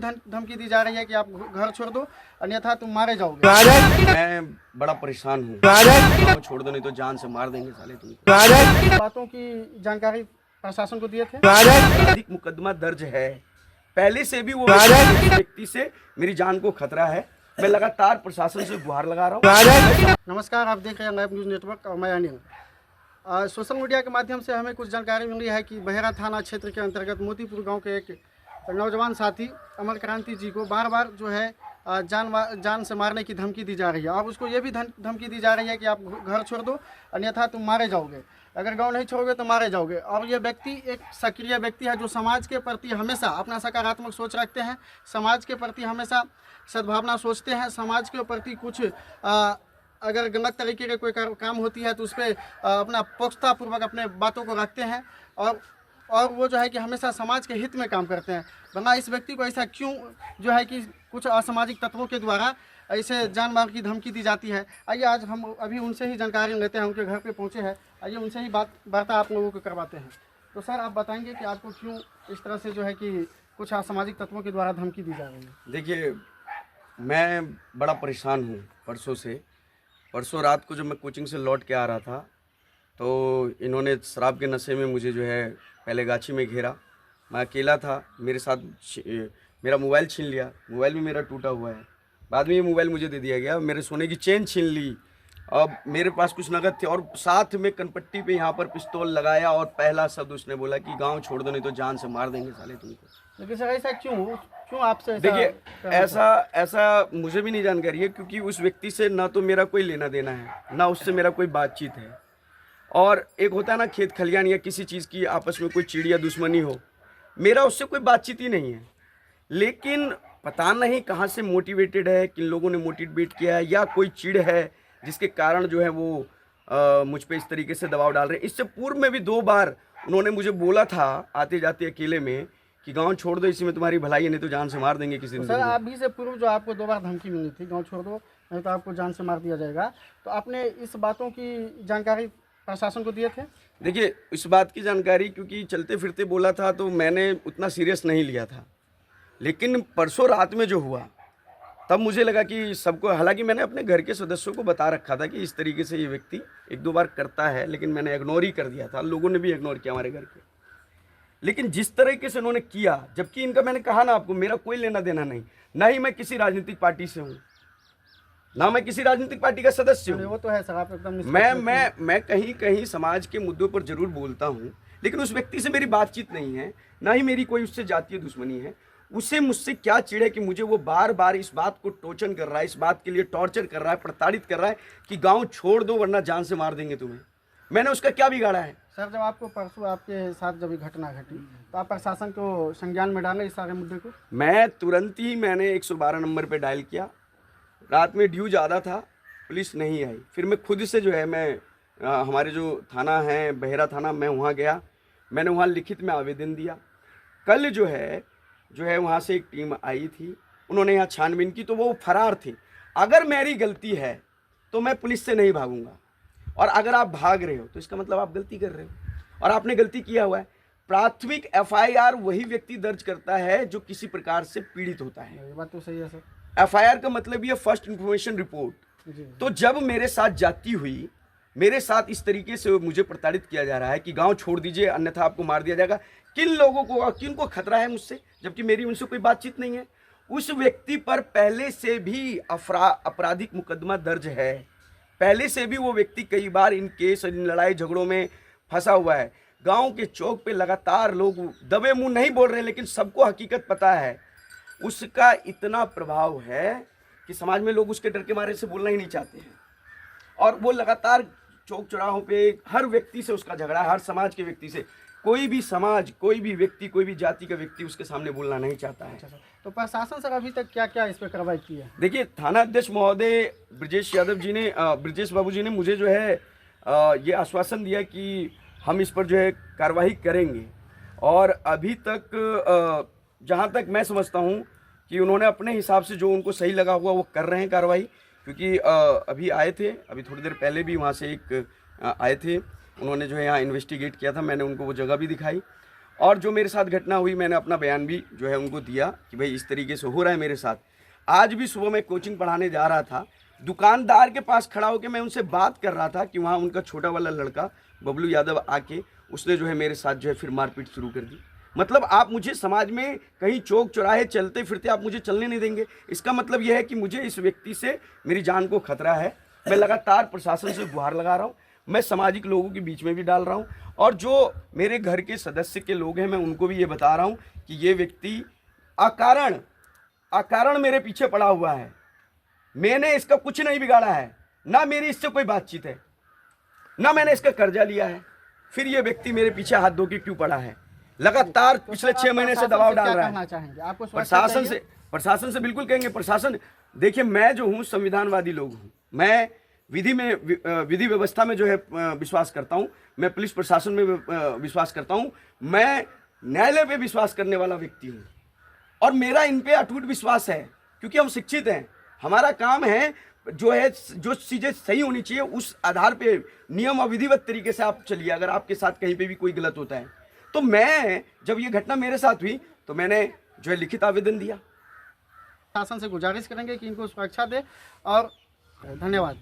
धमकी दी जा रही है कि आप घर छोड़ दो अन्यथा तुम मारे जाओगे। मैं बड़ा परेशान हूँ, गाँव छोड़ दो नहीं तो जान से मार देंगे साले तुमको। बातों की जानकारी प्रशासन को दिए थे। आपराधिक मुकदमा दर्ज है, पहले से भी वो व्यक्ति से मेरी जान को खतरा है। मैं लगातार प्रशासन से गुहार लगा रहा हूँ। नमस्कार, आप देख रहे हैं लाइव न्यूज़ नेटवर्क और मैं अनिल। सोशल मीडिया के माध्यम से हमें कुछ जानकारी मिली है कि बहेरा थाना क्षेत्र के अंतर्गत मोतीपुर गांव के एक नौजवान साथी अमर क्रांति जी को बार बार जो है जान से मारने की धमकी दी जा रही है और उसको ये भी धमकी दी जा रही है कि आप घर छोड़ दो अन्यथा तुम मारे जाओगे, अगर गांव नहीं छोड़ोगे तो मारे जाओगे। और ये व्यक्ति एक सक्रिय व्यक्ति है जो समाज के प्रति हमेशा अपना सकारात्मक सोच रखते हैं, समाज के प्रति हमेशा सद्भावना सोचते हैं, समाज के प्रति कुछ अगर गलत तरीके के कोई काम होती है तो उस पर अपना पुख्तापूर्वक अपने बातों को रखते हैं और वो जो है कि हमेशा समाज के हित में काम करते हैं। वरना इस व्यक्ति को ऐसा क्यों जो है कि कुछ असामाजिक तत्वों के द्वारा ऐसे जान मार की धमकी दी जाती है। आइए आज हम अभी उनसे ही जानकारी लेते हैं, उनके घर पे पहुंचे हैं, आइए उनसे ही वार्ता आप लोगों को करवाते हैं। तो सर आप बताएंगे कि आपको क्यों इस तरह से जो है कि कुछ असामाजिक तत्वों के द्वारा धमकी दी जा रही है। देखिए, मैं बड़ा परेशान हूँ परसों रात को जब मैं कोचिंग से लौट के आ रहा था तो इन्होंने शराब के नशे में मुझे जो है पहले गाछी में घेरा। मैं अकेला था, मेरे साथ मेरा मोबाइल छीन लिया, मोबाइल भी मेरा टूटा हुआ है। बाद में ये मोबाइल मुझे दे दिया गया, मेरे सोने की चेन छीन ली। अब मेरे पास कुछ नगद थे और साथ में कनपट्टी पे यहाँ पर पिस्तौल लगाया और पहला शब्द उसने बोला कि गांव छोड़ दो नहीं तो जान से मार देंगे साले तुमको। लेकिन सर ऐसा क्यों आपसे? देखिए, ऐसा मुझे भी नहीं जानकारी है क्योंकि उस व्यक्ति से ना तो मेरा कोई लेना देना है, ना उससे मेरा कोई बातचीत है। और एक होता है ना खेत खलियान या किसी चीज़ की आपस में कोई चिड़िया दुश्मनी हो, मेरा उससे कोई बातचीत ही नहीं है। लेकिन पता नहीं कहाँ से मोटिवेटेड है, किन लोगों ने मोटिवेट किया है या कोई चिढ़ है जिसके कारण जो है वो मुझ पे इस तरीके से दबाव डाल रहे हैं। इससे पूर्व में भी 2 बार उन्होंने मुझे बोला था आते जाते अकेले में कि गांव छोड़ दो, इसी में तुम्हारी भलाई है, नहीं तो जान से मार देंगे किसी दिन। सर अभी से पूर्व जो आपको 2 बार धमकी मिली थी गांव छोड़ दो नहीं तो आपको जान से मार दिया जाएगा, तो आपने इस बातों की जानकारी प्रशासन को दिए थे? देखिए, इस बात की जानकारी क्योंकि चलते फिरते बोला था तो मैंने उतना सीरियस नहीं लिया था। लेकिन परसों रात में जो हुआ तब मुझे लगा कि सबको, हालांकि मैंने अपने घर के सदस्यों को बता रखा था कि इस तरीके से ये व्यक्ति 1-2 बार करता है, लेकिन मैंने इग्नोर ही कर दिया था। लोगों ने भी इग्नोर किया हमारे घर के। लेकिन जिस तरीके से उन्होंने किया, जबकि इनका मैंने कहा ना आपको, मेरा कोई लेना देना नहीं, ना ही मैं किसी राजनीतिक पार्टी से हूँ, ना मैं किसी राजनीतिक पार्टी का सदस्य हूँ। वो तो है सर, आप एकदम मैं कहीं समाज के मुद्दों पर जरूर बोलता हूँ, लेकिन उस व्यक्ति से मेरी बातचीत नहीं है, ना ही मेरी कोई उससे जातीय दुश्मनी है। उसे मुझसे क्या चिढ़ है कि मुझे वो बार बार इस बात को टोचन कर रहा है, इस बात के लिए टॉर्चर कर रहा है, प्रताड़ित कर रहा है कि गांव छोड़ दो वरना जान से मार देंगे तुम्हें। मैंने उसका क्या बिगाड़ा है? सर जब आपको परसों आपके साथ जब ये घटना घटी तो आप प्रशासन को संज्ञान में डाले इस सारे मुद्दे को? मैं तुरंत ही मैंने 112 नंबर पे डायल किया। रात में ड्यू ज़्यादा था, पुलिस नहीं आई। फिर मैं खुद से जो है हमारे जो थाना है बहेरा थाना, मैं वहाँ गया, मैंने वहाँ लिखित में आवेदन दिया। कल जो है वहाँ से एक टीम आई थी, उन्होंने यहाँ छानबीन की तो वो फरार थे। अगर मेरी गलती है तो मैं पुलिस से नहीं भागूंगा, और अगर आप भाग रहे हो तो इसका मतलब आप गलती कर रहे हो और आपने गलती किया हुआ है। प्राथमिक FIR वही व्यक्ति दर्ज करता है जो किसी प्रकार से पीड़ित होता है। ये बात तो सही है सर। FIR का मतलब ये फर्स्ट इन्फॉर्मेशन रिपोर्ट। तो जब मेरे साथ जाती हुई, मेरे साथ इस तरीके से मुझे प्रताड़ित किया जा रहा है कि गांव छोड़ दीजिए अन्यथा आपको मार दिया जाएगा, किन लोगों को और किन को खतरा है मुझसे, जबकि मेरी उनसे कोई बातचीत नहीं है। उस व्यक्ति पर पहले से भी आपराधिक मुकदमा दर्ज है, पहले से भी वो व्यक्ति कई बार इन केस इन लड़ाई झगड़ों में फंसा हुआ है। गांव के चौक पे लगातार लोग दबे मुंह नहीं बोल रहे, लेकिन सबको हकीकत पता है। उसका इतना प्रभाव है कि समाज में लोग उसके डर के मारे से बोलना ही नहीं चाहते हैं, और वो लगातार चौक चौराहों पे हर व्यक्ति से उसका झगड़ा है, हर समाज के व्यक्ति से। कोई भी समाज, कोई भी व्यक्ति, कोई भी जाति का व्यक्ति उसके सामने बोलना नहीं चाहता है। तो प्रशासन सर अभी तक क्या क्या इस पर कार्रवाई की है? देखिए, थाना अध्यक्ष महोदय ब्रजेश बाबू जी ने मुझे जो है ये आश्वासन दिया कि हम इस पर जो है कार्रवाई करेंगे, और अभी तक जहाँ तक मैं समझता हूँ कि उन्होंने अपने हिसाब से जो उनको सही लगा हुआ वो कर रहे हैं कार्रवाई। क्योंकि अभी आए थे, अभी थोड़ी देर पहले भी वहाँ से एक आए थे, उन्होंने जो है यहाँ इन्वेस्टिगेट किया था, मैंने उनको वो जगह भी दिखाई। और जो मेरे साथ घटना हुई मैंने अपना बयान भी जो है उनको दिया कि भाई इस तरीके से हो रहा है मेरे साथ। आज भी सुबह मैं कोचिंग पढ़ाने जा रहा था, दुकानदार के पास खड़ा होकर मैं उनसे बात कर रहा था कि वहाँ उनका छोटा वाला लड़का बबलू यादव आके उसने जो है मेरे साथ जो है फिर मारपीट शुरू कर दी। मतलब आप मुझे समाज में कहीं चौक चौराहे चलते फिरते आप मुझे चलने नहीं देंगे, इसका मतलब यह है कि मुझे इस व्यक्ति से मेरी जान को खतरा है। मैं लगातार प्रशासन से गुहार लगा रहा हूँ, मैं सामाजिक लोगों के बीच में भी डाल रहा हूँ, और जो मेरे घर के सदस्य के लोग हैं मैं उनको भी ये बता रहा हूँ कि ये व्यक्ति अकारण मेरे पीछे पड़ा हुआ है। मैंने इसका कुछ नहीं बिगाड़ा है, ना मेरी इससे कोई बातचीत है, ना मैंने इसका कर्जा लिया है, फिर ये व्यक्ति मेरे पीछे हाथ धो के क्यों पड़ा है। लगातार पिछले 6 महीने से दबाव डाल रहा है। प्रशासन से बिल्कुल कहेंगे, प्रशासन देखिए मैं जो हूँ संविधानवादी लोग हूँ, मैं विधि व्यवस्था में जो है विश्वास करता हूँ, मैं पुलिस प्रशासन में विश्वास करता हूँ, मैं न्यायालय पे विश्वास करने वाला व्यक्ति हूँ, और मेरा इन पे अटूट विश्वास है क्योंकि हम शिक्षित हैं। हमारा काम है जो चीज़ें सही होनी चाहिए उस आधार पे नियम और विधिवत तरीके से आप चलिए। अगर आपके साथ कहीं पे भी कोई गलत होता है तो मैं जब ये घटना मेरे साथ हुई तो मैंने जो है लिखित आवेदन दिया। शासन से गुजारिश करेंगे कि इनको सुरक्षा दे, और धन्यवाद।